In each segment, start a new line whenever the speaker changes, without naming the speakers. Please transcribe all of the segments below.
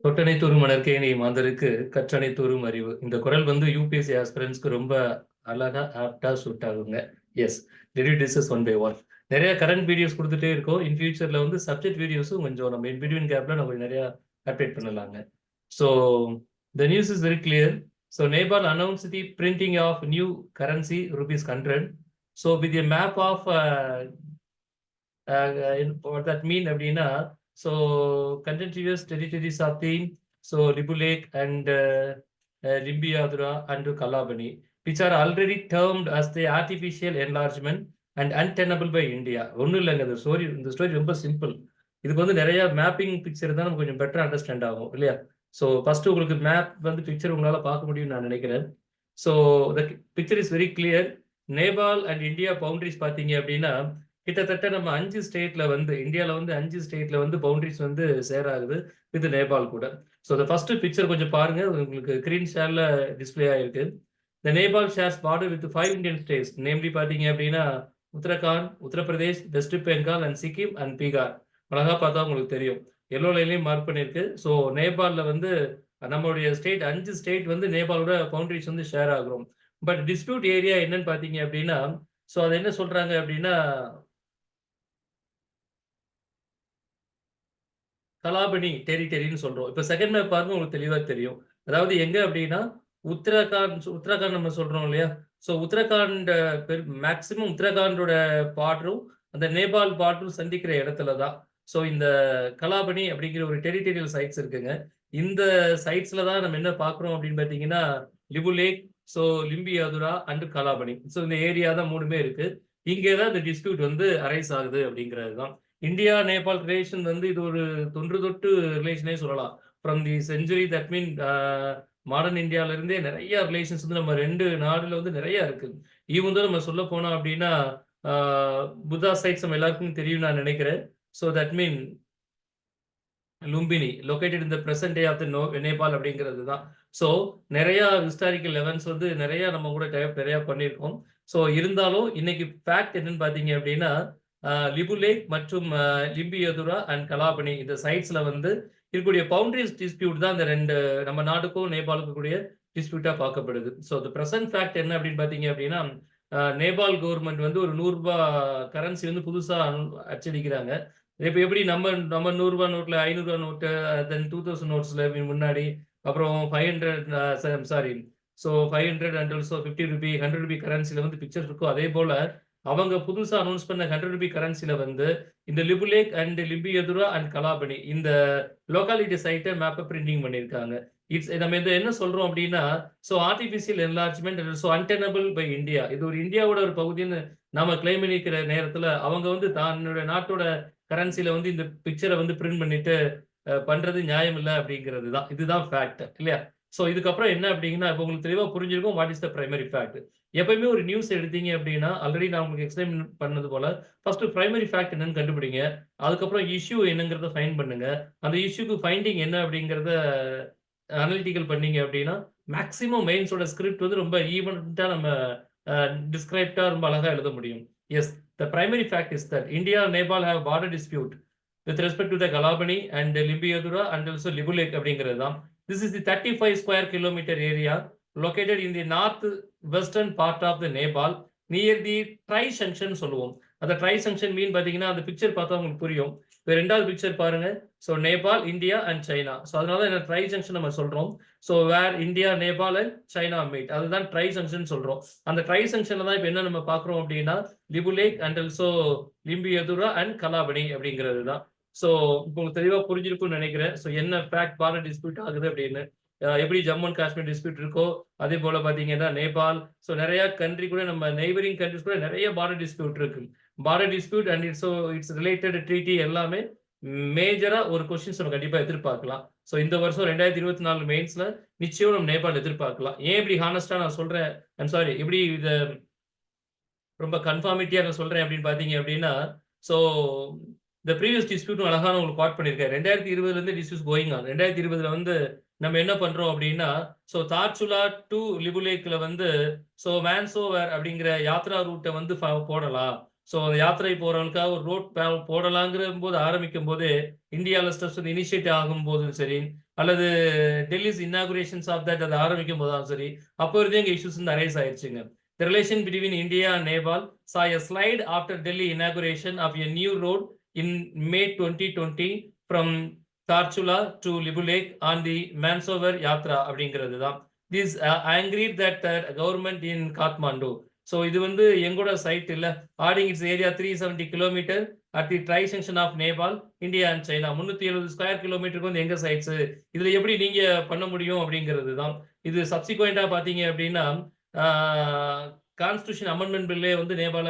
தொட்டனை தூரும் மணற்கேணி மாந்தருக்கு கற்றனை தூரும் அறிவு. இந்த குரல் வந்து யூபிஎஸ்சி ஆஸ்பிரன்ஸ்க்கு ரொம்ப அழகா ஆப்டா சூட் ஆகுங்க. Yes, discuss one by one. நிறைய கரண்ட் வீடியோஸ் கொடுத்துட்டே இருக்கோம். இன் ஃபியூச்சர்ல வந்து சப்ஜெக்ட் வீடியோஸும் கொஞ்சம் நம்ம இன் பிட்வீன் கேப்ல நம்ம நிறைய அப்டேட் பண்ணலாங்க. So the news is very clear. So Nepal announce the printing of new currency rupees 100. So with a map of what that mean அப்படின்னா, so contiguous territories of the Libulek and Limbiadura and Kalabani, which are already termed as the artificial enlargement and untenable by India. ஒன்றும் இல்லைங்க, இந்த story ரொம்ப simple. இதுக்கு வந்து நிறைய mapping picture தான் நமக்கு கொஞ்சம் பெட்டர் அண்டர்ஸ்டாண்ட் ஆகும் இல்லையா? ஸோ ஃபர்ஸ்ட் உங்களுக்கு மேப் வந்து பிக்சர் உங்களால் பார்க்க முடியும்னு நான் நினைக்கிறேன். So the picture is very clear. Nepal and India boundaries பார்த்தீங்க அப்படின்னா, கிட்டத்தட்ட நம்ம 5 ஸ்டேட்ல வந்து இந்தியாவில் வந்து 5 ஸ்டேட்ல வந்து பவுண்டரிஸ் வந்து ஷேர் ஆகுது வித் நேபாள் கூட. ஸோ த ஃபர்ஸ்ட் பிக்சர் கொஞ்சம் பாருங்க, உங்களுக்கு ஸ்கிரீன் ஷேர்ல டிஸ்பிளே ஆயிருக்கு. The Nepal shares border with 5 Indian states, namely பார்த்தீங்க அப்படின்னா Uttarakhand, Uttar Pradesh, west Bengal and Sikkim and Bihar. அழகா பார்த்தா உங்களுக்கு தெரியும், எல்லோ லைன்லையும் மார்க் பண்ணியிருக்கு. ஸோ நேபாளில் வந்து நம்மளுடைய ஸ்டேட் 5 ஸ்டேட் வந்து நேபாளோட பவுண்டரிஸ் வந்து ஷேர் ஆகுறோம். பட் டிஸ்பியூட் ஏரியா என்னன்னு பார்த்தீங்க அப்படின்னா, ஸோ அது என்ன சொல்றாங்க அப்படின்னா கலாபனி டெரிட்டரின்னு சொல்றோம். இப்ப செகண்ட் மேப் பாருங்க, உங்களுக்கு தெளிவா தெரியும். அதாவது எங்க அப்படின்னா உத்தரகாண்ட் நம்ம சொல்றோம் இல்லையா? ஸோ உத்தரகாண்ட் மேக்ஸிமம் உத்தரகாண்டோட பார்டரும் அந்த நேபாள் பார்டரும் சந்திக்கிற இடத்துல தான். ஸோ இந்த கலாபனி அப்படிங்கிற ஒரு டெரிட்டரியல் சைட்ஸ் இருக்குங்க. இந்த சைட்ஸ்ல தான் நம்ம என்ன பார்க்குறோம் அப்படின்னு பார்த்தீங்கன்னா, Lipulekh, so Limpiyadhura and Kalapani. So இந்த ஏரியா தான் 3மே இருக்கு. இங்கே தான் இந்த டிஸ்பியூட் வந்து அரைஸ் ஆகுது அப்படிங்கிறது தான். இந்தியா நேபாள் ரிலேஷன் வந்து இது ஒரு தொன்று தொட்டு ரிலேஷனே சொல்லலாம். From the century, that mean modern இந்தியால இருந்தே நிறைய ரிலேஷன்ஸ் வந்து நம்ம 2 நாடுல வந்து நிறைய இருக்கு. ஈவன் தான் நம்ம சொல்ல போனோம் அப்படின்னா, புத்தா சைட்ஸ் நம்ம எல்லாருக்கும் தெரியும் நான் நினைக்கிறேன். So that mean Lumbini located in the present day of the Nepal அப்படிங்கிறது தான். ஸோ நிறைய ஹிஸ்டாரிக்கல் எவென்ட்ஸ் வந்து நிறைய நம்ம கூட நிறைய பண்ணியிருக்கோம். ஸோ இருந்தாலும் இன்னைக்கு ஃபேக்ட் என்னன்னு பார்த்தீங்க அப்படின்னா, லிபுலேக் மற்றும் லிம்பியதுரா அண்ட் கலாபனி இந்த சைட்ஸ்ல வந்து இருக்கக்கூடிய பவுண்டரிஸ் டிஸ்பியூட் தான் இந்த 2 நம்ம நாட்டுக்கும் நேபாளுக்கும் கூடிய டிஸ்பியூட்டா பார்க்கப்படுது. ஸோ த பிரசன்ட் ஃபேக்ட் என்ன அப்படின்னு பார்த்தீங்க அப்படின்னா, நேபாள் கவர்மெண்ட் வந்து ஒரு ₹100 கரன்சி வந்து புதுசா அச்சடிக்கிறாங்க. இப்ப எப்படி நம்ம நம்ம ₹100 நோட்ல, ₹500 நோட்டு, தென் 2000 நோட்ஸ்ல முன்னாடி, அப்புறம் 500 சாரி, ஸோ 500 அண்ட் ஆல்சோ ₹50, ₹100 கரன்சில வந்து பிக்சர் இருக்கும். அதே போல அவங்க புதுசா அனௌன்ஸ் பண்ண ₹100 கரன்சில வந்து இந்த லிபுலேக் அண்ட் லிம்பியதுரா அண்ட் கலாபனி இந்த லோகாலிட்டி சைட்டை மேப்பை பிரிண்டிங் பண்ணியிருக்காங்க. நம்ம இதை என்ன சொல்றோம் அப்படின்னா, so artificial enlargement and so untenable by India, இது ஒரு இந்தியாவோட ஒரு பகுதின்னு நாம கிளைம் பண்ணிக்கிற நேரத்துல அவங்க வந்து தன்னோட நாட்டோட கரன்சில வந்து இந்த பிக்சரை வந்து பிரிண்ட் பண்ணிட்டு பண்றது நியாயம் இல்லை அப்படிங்கிறது தான். இதுதான் ஃபேக்ட் இல்லையா? ஸோ இதுக்கப்புறம் என்ன அப்படிங்கன்னா, இப்போ உங்களுக்கு தெளிவா புரிஞ்சிருக்கும் what is the primary fact. எப்பயுமே ஒரு நியூஸ் எடுத்தீங்க அப்படின்னா, ஆல்ரெடி நான் உங்களுக்கு எக்ஸ்பிளைன் பண்ணது போல ஃபர்ஸ்ட் பிரைமரி ஃபேக்ட் என்னன்னு கண்டுபிடிங்க. அதுக்கப்புறம் இஷ்யூ என்னங்கிறத ஃபைண்ட் பண்ணுங்க. அந்த இஷ்யூக்கு ஃபைண்டிங் என்ன அப்படிங்கிறத அனலிட்டிக்கல் பண்ணீங்க அப்படின்னா, மேக்ஸிமம் மெயின்ஸோட ஸ்கிரிப்ட் வந்து ரொம்ப ஈவென்ட்டா நம்ம டிஸ்கிரைப்டா ரொம்ப அழகா எழுத முடியும். Yes, the primary fact is that India and Nepal have border dispute with respect to the Kalabani and Limbiyadura and also Libulek அப்படிங்கிறது தான். This is the 35 square kilometer area located in the north western part of the Nepal near the Tri Junction சொல்லுவோம். அந்த try junction மீன் பார்த்தீங்கன்னா அந்த picture பார்த்தா உங்களுக்கு புரியும். இப்போ 2வது பிக்சர் பாருங்க. So Nepal, India and China. So அதனால இந்த ட்ரை ஜங்ஷன் நம்ம சொல்றோம். So where India, Nepal and China meet, அதுதான் ட்ரை ஜங்ஷன் சொல்றோம். அந்த ட்ரை ஜங்ஷன்ல தான் இப்போ என்ன நம்ம பார்க்குறோம் அப்படின்னா, லிபுலேக் அண்ட் ஆல்சோ லிம்பியதுரா அண்ட் கலாபனி அப்படிங்கிறது தான். ஸோ இப்போ உங்களுக்கு தெளிவாக புரிஞ்சிருக்கும்னு நினைக்கிறேன். ஸோ என்ன ஃபேக்ட் பார்டர் டிஸ்பியூட் ஆகுது அப்படின்னு. எப்படி ஜம்மு அண்ட் காஷ்மீர் டிஸ்பியூட் இருக்கோ அதே போல பார்த்தீங்கன்னா நேபாள், ஸோ நிறைய கண்ட்ரி கூட நம்ம நெய்பரிங் கண்ட்ரிஸ் கூட நிறைய பார்டர் டிஸ்பியூட் இருக்கு. Border dispute and it's related treaty எல்லாமே மேஜரா ஒரு கொஸ்டின்ஸ் நம்ம கண்டிப்பா எதிர்பார்க்கலாம். ஸோ இந்த வருஷம் 2024 மெயின்ஸ்ல நிச்சயம் நம்ம நேபாள் எதிர்பார்க்கலாம். ஏன் இப்படி ஹானஸ்டா நான் சொல்றேன், ஐம் சாரி, எப்படி இதை ரொம்ப கன்ஃபார்மிட்டியா நான் சொல்றேன் அப்படின்னு பாத்தீங்க அப்படின்னா, ஸோ இந்த ப்ரீவியஸ் டிஸ்பியூட்டும் அழகான உங்களுக்கு பாட் பண்ணியிருக்கேன். 2020ல இருந்து டிஸ்பியூட் கோயிங் ஆன். 2020ல வந்து நம்ம என்ன பண்றோம் அப்படின்னா, ஸோ தார்ச்சுலா டு லிபுலேக்ல வந்து ஸோ மேன்சோவர் அப்படிங்கிற யாத்ரா ரூட்டை வந்து போடலாம். ஸோ யாத்திரை போறவங்களுக்காக ஒரு ரோட் போடலாங்கிற போது ஆரம்பிக்கும் போது இந்தியாவில் ஸ்டெப்ஸ் வந்து இனிஷியேட் ஆகும் போதும் சரி, அல்லது டெல்லிஸ் இன்னாகுரேஷன்ஸ் ஆஃப் தட் அதை ஆரம்பிக்கும் போதும் சரி, அப்போ இருந்தே எங்க இஷ்யூஸ் வந்து அரைஸ் ஆயிடுச்சுங்க. The relation between India and Nepal saw a slide after Delhi inauguration of a new road in May 2020 from Tarchula to Libu Lake on the Mansover Yatra அப்படிங்கிறது தான். This angered that government in Kathmandu. So இது வந்து எங்கூட side இல்லை, adding its area 370 kilometre at the tri section of Nepal, India and China. 370 square கிலோமீட்டருக்கு வந்து எங்க sides, இதுல எப்படி நீங்க பண்ண முடியும் அப்படிங்கிறது தான். இது சப்சிக்வெண்டா பாத்தீங்க அப்படின்னா கான்ஸ்டியூஷன் அமெண்ட்மெண்ட் பில்லே வந்து நேபாள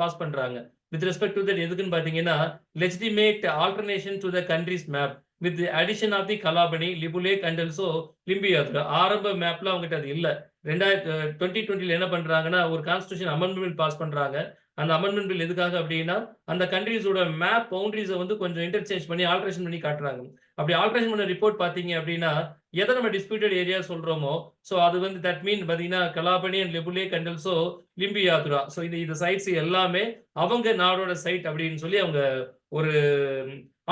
பாஸ் பண்றாங்க. வித் ரெஸ்பெக்ட் டு தட் எதுக்குன்னு பாத்தீங்கன்னா legitimate alternation to the country's map with the addition of the Kalapani, Lipulekh and also Limpiyadhura. ஆரம்ப மேப்ல அவங்ககிட்ட அது இல்லை. 2020 என்ன பண்றாங்கன்னா ஒரு கான்ஸ்டியூஷன் அமெண்ட்மெண்ட் பாஸ் பண்றாங்க. அந்த அமெண்ட்மெண்ட் பில் எதுக்காக அப்படின்னா அந்த கண்ட்ரிஸோட மேப் பவுண்டரிஸை வந்து கொஞ்சம் இன்டர்சேஞ்ச் பண்ணி ஆல்ட்ரேஷன் பண்ணி காட்டுறாங்க. அப்படி ஆல்ட்ரேஷன் பண்ண ரிப்போர்ட் பாத்தீங்க அப்படின்னா எதை நம்ம டிஸ்பியூட்டட் ஏரியா சொல்றோமோ ஸோ அது வந்து தட் மீன் பாத்தீங்கன்னா Kalapani and Lipulekh and also Limpiyadhura. So இந்த சைட்ஸ் எல்லாமே அவங்க நாடோட சைட் அப்படின்னு சொல்லி அவங்க ஒரு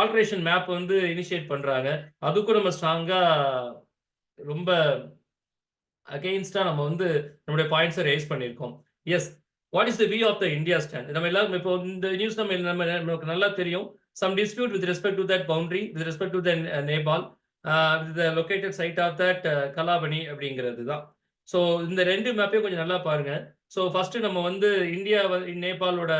ஆல்ட்ரேஷன் மேப் வந்து இனிஷியேட் பண்றாங்க. அதுக்கும் நம்ம ஸ்ட்ராங்கா ரொம்ப அகெயின்ஸ்டா நம்ம வந்து நம்மளுடைய பாயிண்ட்ஸை ரேஸ் பண்ணியிருக்கோம். Yes, what is the view of the India stand? நம்ம எல்லாரும் இப்போ இந்த நியூஸ் நமக்கு நல்லா தெரியும். Some dispute with respect to that boundary, with respect to the Nepal, the located side of that Kalapani அப்படிங்கிறது தான். ஸோ இந்த ரெண்டு மேப்பையும் கொஞ்சம் நல்லா பாருங்க. ஸோ ஃபர்ஸ்ட் நம்ம வந்து இந்தியா நேபாளோட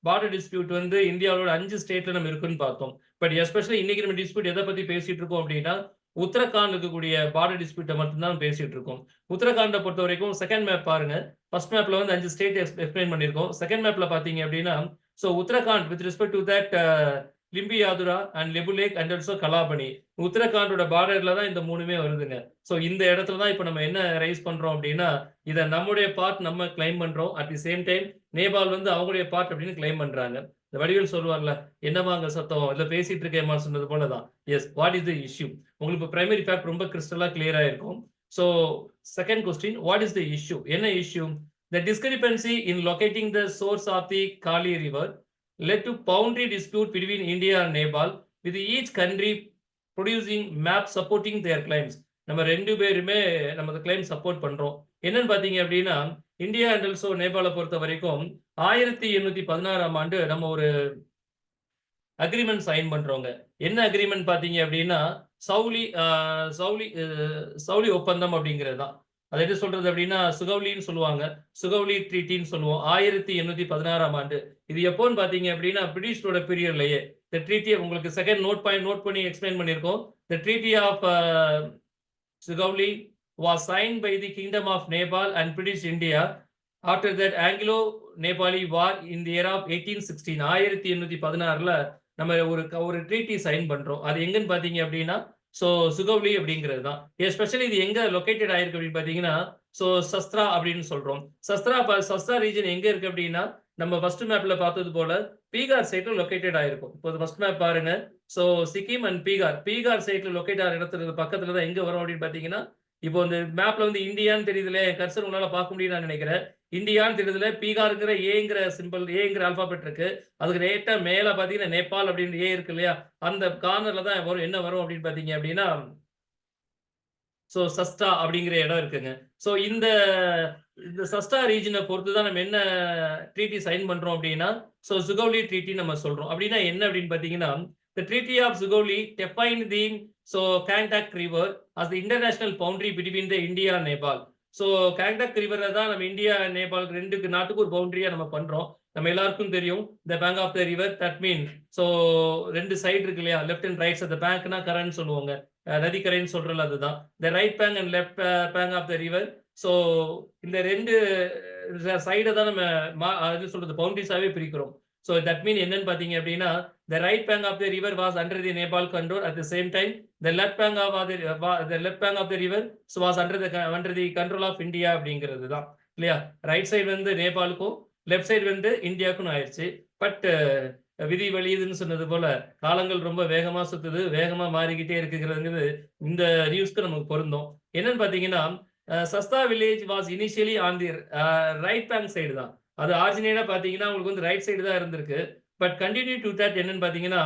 பார்டர் டிஸ்பியூட் வந்து இந்தியாவோட 5 ஸ்டேட்ல நம்ம இருக்குன்னு பார்த்தோம். பட் எஸ்பெஷலி இன்னைக்கு நம்ம டிஸ்பியூட் எதை பத்தி பேசிட்டு இருக்கோம் அப்படின்னா உத்தரகாண்ட் இருக்கக்கூடிய பார்டர் டிஸ்பியூட்டை மட்டும்தான் பேசிட்டு இருக்கோம். உத்தரகாண்டை பொறுத்த வரைக்கும் செகண்ட் மேப் பாருங்க. ஃபர்ஸ்ட் மேப்ல வந்து 5 ஸ்டேட் எக்ஸ்பிளைன் பண்ணிருக்கோம். செகண்ட் மேப்ல பாத்தீங்க அப்படின்னா so Uttarakhand with respect to that Limpiyadhura and Lipulekh and also Kalapani, உத்தரகாண்டோட பார்டர்ல தான் இந்த மூணுமே வருதுங்க. ஸோ இந்த இடத்துல தான் இப்போ நம்ம என்ன ரைஸ் பண்றோம் அப்படின்னா இதை நம்முடைய பார்ட் நம்ம கிளைம் பண்றோம். At the same time Nepal வந்து அவங்களுடைய பார்ட் அப்படின்னு கிளைம் பண்றாங்க. இந்த வடிவேல் சொல்லுவார்ல, என்னமா அங்க சத்தம் இல்ல பேசிட்டு இருக்கேமா சொன்னது போலதான். Yes, what is the issue? உங்களுக்கு பிரைமரி ஃபேக்ட் ரொம்ப கிறிஸ்டலா கிளியரா இருக்கும். So second question, what is the issue? என்ன issue? The discrepancy in locating the source of the Kali River led to boundary dispute between India and Nepal, with each country producing maps supporting their claims. நம்ம ரெண்டு பேருமே நம்ம claim support பண்றோம். என்னன்னு பாத்தீங்க அப்படின்னா India and also நேபாளை பொறுத்த வரைக்கும் 1816ஆம் ஆண்டு நம்ம ஒரு அக்ரிமெண்ட் சைன் பண்றோங்க. என்ன அக்ரிமெண்ட் பாத்தீங்க அப்படின்னா சவுலி ஒப்பந்தம் அப்படிங்கிறது தான். அது என்ன சொல்றது அப்படின்னா சுகவுலின்னு சொல்லுவாங்க, சுகவுலி ட்ரீட்டின்னு சொல்லுவோம். 1816ஆம் ஆண்டு. இது எப்போன்னு பாத்தீங்க அப்படின்னா பிரிட்டிஷோட பீரியட்லயே இந்த ட்ரீட்டி உங்களுக்கு செகண்ட் நோட் பண்ணி எக்ஸ்பிளைன் பண்ணியிருக்கோம். The Treaty of Sugauli was signed by the Kingdom of Nepal and British India after that Anglo-Nepali War in the year of 1816. 1816ல நம்ம ஒரு ட்ரீட்டி சைன் பண்றோம். அது எங்கன்னு பாத்தீங்க அப்படின்னா ஸோ சுகவுலி அப்படிங்கிறது தான். எஸ்பெஷலி இது எங்க லொகேட்டட் ஆயிருக்கு அப்படின்னு பாத்தீங்கன்னா ஸோ சஸ்திரா அப்படின்னு சொல்றோம். சஸ்திரா ரீஜன் எங்க இருக்கு அப்படின்னா நம்ம ஃபர்ஸ்ட் மேப்ல பார்த்தது போல பீகார் சைட்ல லொகேட்டட் ஆயிருக்கும். இப்போ ஃபர்ஸ்ட் மேப் பாருங்க. ஸோ சிக்கிம் அண்ட் பீகார் சைட்ல லொகேட் ஆகிற இடத்துல பக்கத்துல தான் எங்க வரும் அப்படின்னு பாத்தீங்கன்னா இப்போ இந்த மேப்ல வந்து இந்தியான்னு தெரியுதுல, கர்சர் உங்களால பார்க்க முடியும் நான் நினைக்கிறேன். இந்தியான்னு தெரியுதுல, பீகாருங்கிற ஏங்கிற சிம்பிள், ஏங்கிற ஆல்பாபெட் இருக்கு. அதுக்கு ரேட்டா மேல பாத்தீங்கன்னா நேபாள் அப்படின்னு ஏ இருக்கு இல்லையா, அந்த கார்னர்ல தான் வரும். என்ன வரும் அப்படின்னு பாத்தீங்க அப்படின்னா ஸோ சஸ்டா அப்படிங்கிற இடம் இருக்குங்க. ஸோ இந்த சஸ்டா ரீஜனை பொறுத்து தான் நம்ம என்ன ட்ரீட்டி சைன் பண்றோம் அப்படின்னா ஸோ சுகவுலி ட்ரீட்டி நம்ம சொல்றோம். அப்படின்னா என்ன அப்படின்னு பாத்தீங்கன்னா the Treaty of Sugauli defined the Gangtok River as the international boundary between the India and Nepal. So Gangtok River தான் நம்ம இந்தியா நேபாள் ரெண்டு நாட்டுக்கு ஒரு பவுண்டரியா நம்ம பண்றோம். நம்ம எல்லாருக்கும் தெரியும் the bank of the river, that mean so ரெண்டு சைடு இருக்கு இல்லையா, லெஃப்ட் அண்ட் ரைட். அந்த பேங்க்னா கரன்னு சொல்லுவாங்க, நதிக்கரைன்னு சொல்றல அதுதான். the right bank and left bank of the river. So இந்த ரெண்டு சைடை தான் நம்ம அது சொல்றது பவுண்டரிஸாவே பிரிக்கிறோம். ஸோ தட் மீன் என்னன்னு பாத்தீங்க அப்படின்னா the right bank of the river was under the Nepal control. At the same time, the left bank of the river was under the control of India அப்படிங்கிறது தான் இல்லையா. ரைட் சைடு வந்து நேபாளுக்கும், left side வந்து இந்தியாவுக்கும் ஆயிடுச்சு. But விதி வலியுதுன்னு சொன்னது போல காலங்கள் ரொம்ப வேகமா சுத்துது, வேகமா மாறிக்கிட்டே இருக்குங்கிறது இந்த நியூஸ்க்கு நமக்கு பொருந்தும். என்னன்னு பாத்தீங்கன்னா Susta village was initially on the right bank side தான். அது ஆரிஜினேட்டா பார்த்தீங்கன்னா உங்களுக்கு வந்து ரைட் சைடு தான் இருந்திருக்கு. பட் கன்டின்யூ டு தட் என்னன்னு பார்த்தீங்கன்னா,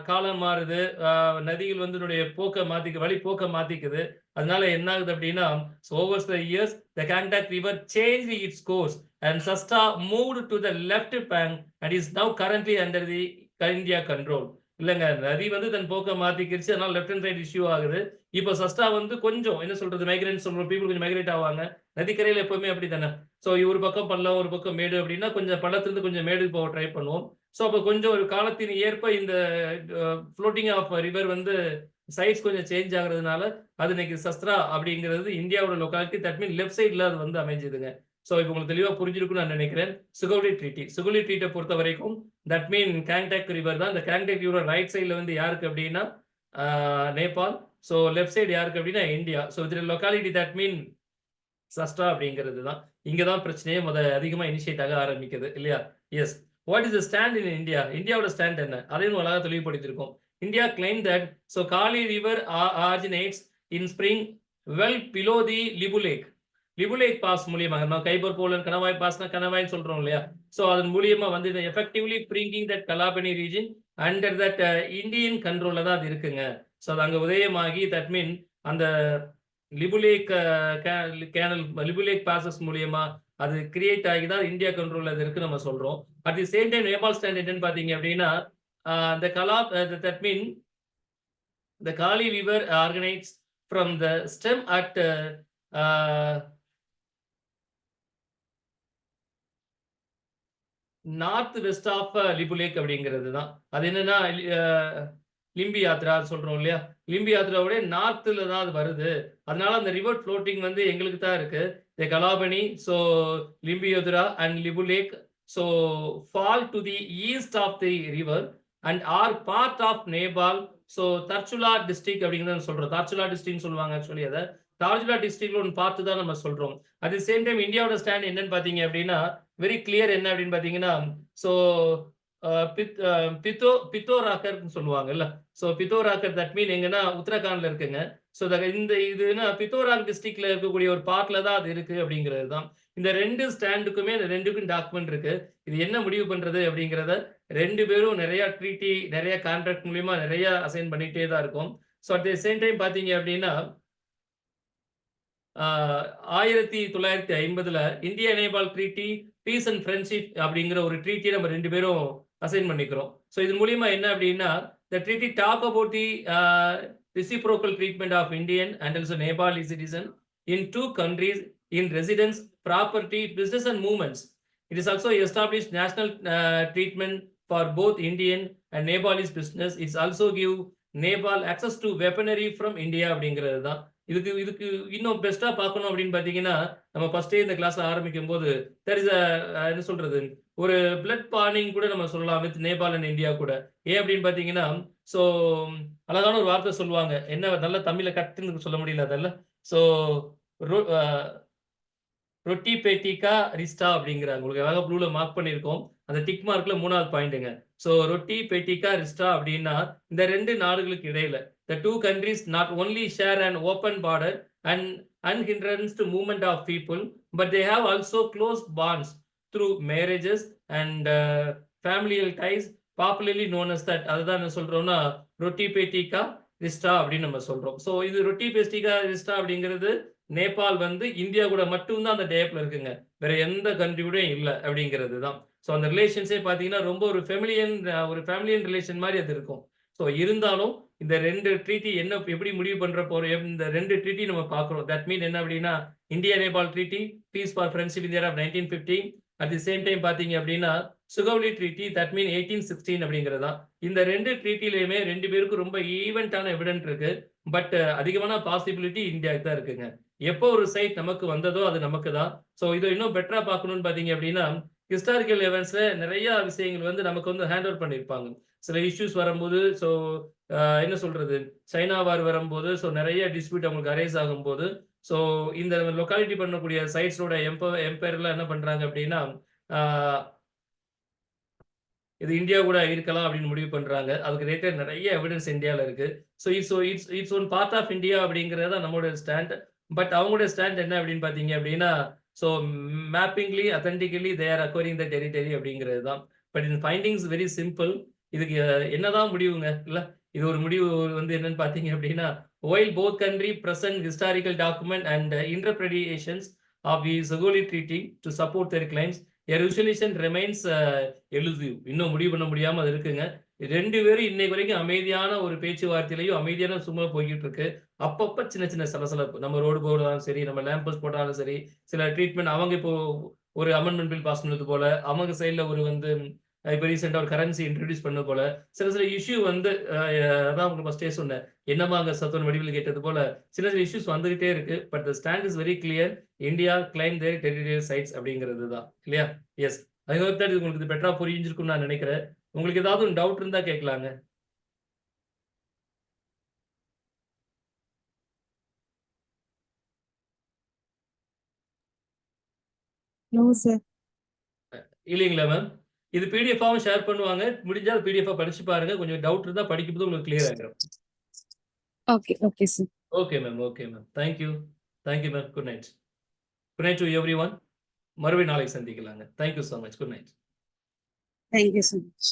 காலம் மாறுது. நதிகள் வந்து வழி போக்க மாத்திக்குது. அதனால என்ன ஆகுது அப்படின்னா, over the years the Gandak river change its course and Susta moved to the left bank and is now currently under the India control. இல்லங்க நதி வந்து தன் போக்க மாத்திக்கிருச்சு. அதனால லெஃப்ட் அண்ட் ரைட் இஷ்யூ ஆகுது. இப்போ சஸ்டா வந்து கொஞ்சம் என்ன சொல்றது மைக்ரேட் சொல்ற பீப்பிள் கொஞ்சம் மைக்ரேட் ஆவாங்க. நதிக்கரையில எப்பவுமே அப்படித்தானே. ஸோ ஒரு பக்கம் பள்ளம், ஒரு பக்கம் மேடு அப்படின்னா, கொஞ்சம் பள்ளத்திலிருந்து கொஞ்சம் மேடுக்கு போக ட்ரை பண்ணுவோம். ஸோ அப்ப கொஞ்சம் ஒரு காலத்தின் ஏற்ப இந்த ஃப்ளோட்டிங் ஆஃப் ரிவர் வந்து சைட்ஸ் கொஞ்சம் சேஞ்ச் ஆகுறதுனால, அது இன்னைக்கு சஸ்திரா அப்படிங்கிறது இந்தியாவோட லொக்காலிட்டி. தட் மீன் லெஃப்ட் சைட்ல அது வந்து அமைஞ்சதுங்க. ஸோ இப்போ உங்களுக்கு தெளிவா புரிஞ்சிருக்கும்னு நான் நினைக்கிறேன். சுகோலி ட்ரீட்டி. சுகோலி ட்ரீட்ட பொறுத்தவரைக்கும் தட் மீன் கேங்டாக் ரிவர் தான். இந்த கேங்டாக் ரிவர் ரைட் சைட்ல வந்து யாருக்கு அப்படின்னா, நேபாள். ஸோ லெஃப்ட் சைடு யாருக்கு அப்படின்னா இந்தியா. ஸோ இதில லொக்காலிட்டி தட் மீன் சஸ்டா அப்படிங்கிறது தான். இங்க தான் பிரச்சனையே அதிகமா இனிஷியேட் ஆக ஆரம்பிக்குது இல்லையா? Yes. What is the stand in India? இந்தியாவோட ஸ்டாண்ட் என்ன? அதையும் அழகா தெளிவுபடுத்தியிருக்கோம். India claim that Kali river originates in spring well below the Lipulekh. Lipulekh pass மூலியமா நம்ம கைபர் போலன் கணவாய் பாஸ்னா கணவாய்ன்னு சொல்றோம் இல்லையா? ஸோ அதன் மூலியமா வந்து effectively bringing that Kalapani region under that Indian கண்ட்ரோல்ல தான் அது இருக்குங்க. ஸோ அது அங்க உதயமாகி தட் மீன் அந்த லிபுலேக் கேனல் லிபுலேக் பாசஸ் மூலியமா அது கிரியேட் ஆகி தான் இந்தியா கண்ட்ரோல்ல அது இருக்கு நம்ம சொல்றோம். At the same time Nepal stand என்னன்னு பாத்தீங்க அப்படின்னா, the Kalab that mean the Kali river originates from the stem at north west of Lipulekh அப்படிங்கிறது தான். அது என்னன்னா லிம்பி யாத்ரா சொல்றோம் இல்லையா? லிம்பி யாத்ராவுடைய நார்த்ல தான் அது வருது. அதனால அந்த ரிவர் ஃப்ளோட்டிங் வந்து எங்களுக்கு தான் இருக்கு. The Kalapani, so Limpiyadhura and Lipulekh so fall to the east of the river and are part of Nepal. So Dharchula district அப்படிங்கிறத சொல்றோம். தார்ச்சுலா டிஸ்ட்ரிக்ட்னு சொல்லுவாங்க ஆக்சுவலி அத. தார்ச்சுலா டிஸ்ட்ரிக்ட்ல ஒன்று பார்த்து தான் நம்ம சொல்றோம். அட் தி சேம் டைம் இந்தியாவோட ஸ்டாண்ட் என்னன்னு பார்த்தீங்க அப்படின்னா, வெரி கிளியர் என்ன அப்படின்னு பார்த்தீங்கன்னா, ஸோ பித்தோராக்கர்னு சொல்லுவாங்கல்ல. ஸோ பித்தோராக்கர் தட் மீன் எங்கன்னா உத்தரகாண்ட்ல இருக்குங்க. ஸோ இந்த இதுனா பித்தோராக் டிஸ்ட்ரிக்ட்ல இருக்கக்கூடிய ஒரு பார்ட்ல தான் அது இருக்கு அப்படிங்கிறது தான். இந்த 2 ஸ்டாண்டுக்குமே இந்த 2க்கும் டாக்குமெண்ட் இருக்கு. இது என்ன முடிவு பண்றது அப்படிங்கிறத 2 பேரும் நிறைய ட்ரீட்டி, நிறைய கான்ட்ராக்ட் மூலியமா நிறைய அசைன் பண்ணிட்டே தான் இருக்கும். So at the same time பார்த்தீங்க அப்படின்னா 1950ல India Nepal treaty peace and friendship அப்படிங்கிற ஒரு ட்ரீட்டியை நம்ம 2 பேரும் அசைன் பண்ணிக்கிறோம். ஸோ இது மூலியமா என்ன அப்படின்னா the treaty talk about the reciprocal treatment of Indian and also Nepali citizen in two countries in residence, property, business and movements. It is also established national treatment for both Indian and Nepalese business. It's also give Nepal access to weaponry from India அப்படிங்கிறது தான். இதுக்கு இதுக்கு இன்னும் பெஸ்டா பார்க்கணும் அப்படின்னு பார்த்தீங்கன்னா, நம்ம ஃபர்ஸ்டே இந்த கிளாஸ்ல ஆரம்பிக்கும்போது தேர் இஸ் என்ன சொல்றது? ஒரு பிளட் பாண்டிங் கூட நம்ம சொல்லலாம் வித் நேபாள் அண்ட் இந்தியா கூட. ஏன் அப்படின்னு பார்த்தீங்கன்னா, ஸோ அழகான ஒரு வார்த்தை சொல்லுவாங்க. என்ன நல்லா தமிழ்ல கட்டுன்னு சொல்ல முடியல அதல்ல. ஸோ ரொ அ ரொட்டி பேட்டிகா ரிஸ்டா அப்படிங்கிறாங்க. உங்களுக்கு அழகா ப்ளூல மார்க் பண்ணியிருக்கோம். அந்த டிக் மார்க்ல 3வது பாயிண்ட்டுங்க. ஸோ ரொட்டி பேட்டிகா ரிஸ்டா அப்படின்னா, இந்த 2 நாடுகளுக்கு இடையில the two countries not only share an open border and unhindered movement of people, but they have also close bonds through marriages and familial ties, popularly known as that. அதுதான் என்ன சொல்றோம்னா ரொட்டி பேட்டிகா ரிஸ்டா அப்படின்னு நம்ம சொல்றோம். ஸோ இது ரொட்டி பேட்டிகா ரிஸ்டா அப்படிங்கிறது நேபாள் வந்து இந்தியா கூட மட்டும் தான் அந்த டேப்ல இருக்குங்க. வேற எந்த கண்ட்ரி கூடயும் இல்ல அப்படிங்கிறது தான். ஸோ அந்த ரிலேஷன்ஸே பார்த்தீங்கன்னா, ரொம்ப ஒரு ஃபேமிலியன் ரிலேஷன் மாரி அது இருக்கும். ஸோ இருந்தாலும் இந்த 2 ட்ரீட்டி எப்படி முடிவு பண்ற போறோம் இந்த 2 ட்ரீட்டி நம்ம பார்க்கிறோம். தட் மீன் என்ன அப்படின்னா, India Nepal treaty, peace for friendship in year of 1950. At the same time பார்த்தீங்க அப்படின்னா, சுகவுலி ட்ரீட்டி தட் மீன் 1816 அப்படிங்கிறது தான். இந்த 2 ட்ரீட்டிலயுமே 2 பேருக்கும் ரொம்ப ஈவென்ட்டான எவிடன்ட் இருக்கு. பட் அதிகமான பாசிபிலிட்டி இந்தியாவுக்கு தான் இருக்குங்க. எப்போ ஒரு சைட் நமக்கு வந்ததோ அது நமக்கு தான். ஸோ இதை இன்னும் பெட்டரா பார்க்கணும்னு பார்த்தீங்க அப்படின்னா, ஹிஸ்டாரிக்கல் எவென்ட்ஸ்ல நிறைய விஷயங்கள் வந்து நமக்கு வந்து ஹேண்ட் ஓவர் பண்ணியிருப்பாங்க. சில இஷ்யூஸ் வரும்போது ஸோ என்ன சொல்றது? சைனா வார் வரும்போது ஸோ நிறைய டிஸ்பியூட் அவங்களுக்கு அரைஸ் ஆகும்போது, ஸோ இந்த லொக்காலிட்டி பண்ணக்கூடிய சைட்ஸோட எம்பையர்லாம் என்ன பண்றாங்க அப்படின்னா, ஆ இது இந்தியா கூட இருக்கலாம் அப்படின்னு முடிவு பண்றாங்க. அதுக்கு ரிலேட்டட் நிறைய எவிடன்ஸ் இந்தியால இருக்கு. So it's one part of India அப்படிங்கிறது தான் நம்மளோட ஸ்டாண்ட். பட் அவங்களுடைய ஸ்டாண்ட் என்ன அப்படின்னு பார்த்தீங்க அப்படின்னா, so mappingly authentically they are acquiring the territory அப்படிங்கிறது தான். பட் இந்த ஃபைண்டிங்ஸ் வெரி சிம்பிள். இதுக்கு என்னதான் முடிவுங்க இல்ல? இது ஒரு முடிவு வந்து என்னன்னு பார்த்தீங்க அப்படின்னா, while both country present historical document and interpretations of the Zagoli Treaty to support their claims, a resolution remains elusive. இன்னும் முடிவு பண்ண முடியாம அது இருக்குங்க. 2 பேரும் இன்னைக்கு வரைக்கும் அமைதியான ஒரு பேச்சுவார்த்தையிலையும் அமைதியான சும்மா போய்கிட்டு இருக்கு. அப்பப்ப சின்ன சின்ன சலசலப்பு. நம்ம ரோடு போடுறதாலும் சரி, நம்ம லேம்ப் போஸ்ட் போட்டாலும் சரி, சில ட்ரீட்மெண்ட் அவங்க இப்போ ஒரு அமெண்ட்மென்ட் பில் பாஸ் பண்ணது போல, அவங்க சைடுல ஒரு வந்து இப்ப ரீசென்ட்டா ஒரு கரன்சி இன்ட்ரோடியூஸ் பண்ணது போல, சில இஷ்யூ வந்து அதான் உங்களுக்கு ஃபர்ஸ்ட்டே சொன்னேன். என்னம்மா அங்க சத்தம்னு வடிவேலு கேட்டது போல, சில இஷ்யூஸ் வந்துகிட்டே இருக்கு. But the stand is very clear. India claim their territorial sides அப்படிங்கிறது தான். இல்லையா? எஸ். ஐ ஹோப் தட் இது உங்களுக்கு பெட்டரா புரிஞ்சிருக்கும்னு நான் நினைக்கிறேன். உங்களுக்கு ஏதாவது டவுட் இருந்தா கேட்கலாங்க.
No sir.
இல்லைங்களா மேம்? இது பிடிஎஃபாவும் ஷேர் பண்ணுவாங்க. முடிஞ்சா பிடிஎஃபா படிச்சு பாருங்க. கொஞ்சம் டவுட் இருந்தா படிக்கும்போது உங்களுக்கு கிளியர் ஆகிடும்.
Okay, okay sir.
Okay ma'am. Okay ma'am. Thank you. Thank you ma'am. Good night. Good night to everyone. மறுபடியும் நாளைக்கு சந்திக்கலாங்க. Thank you so much. Good night.
Thank you so much.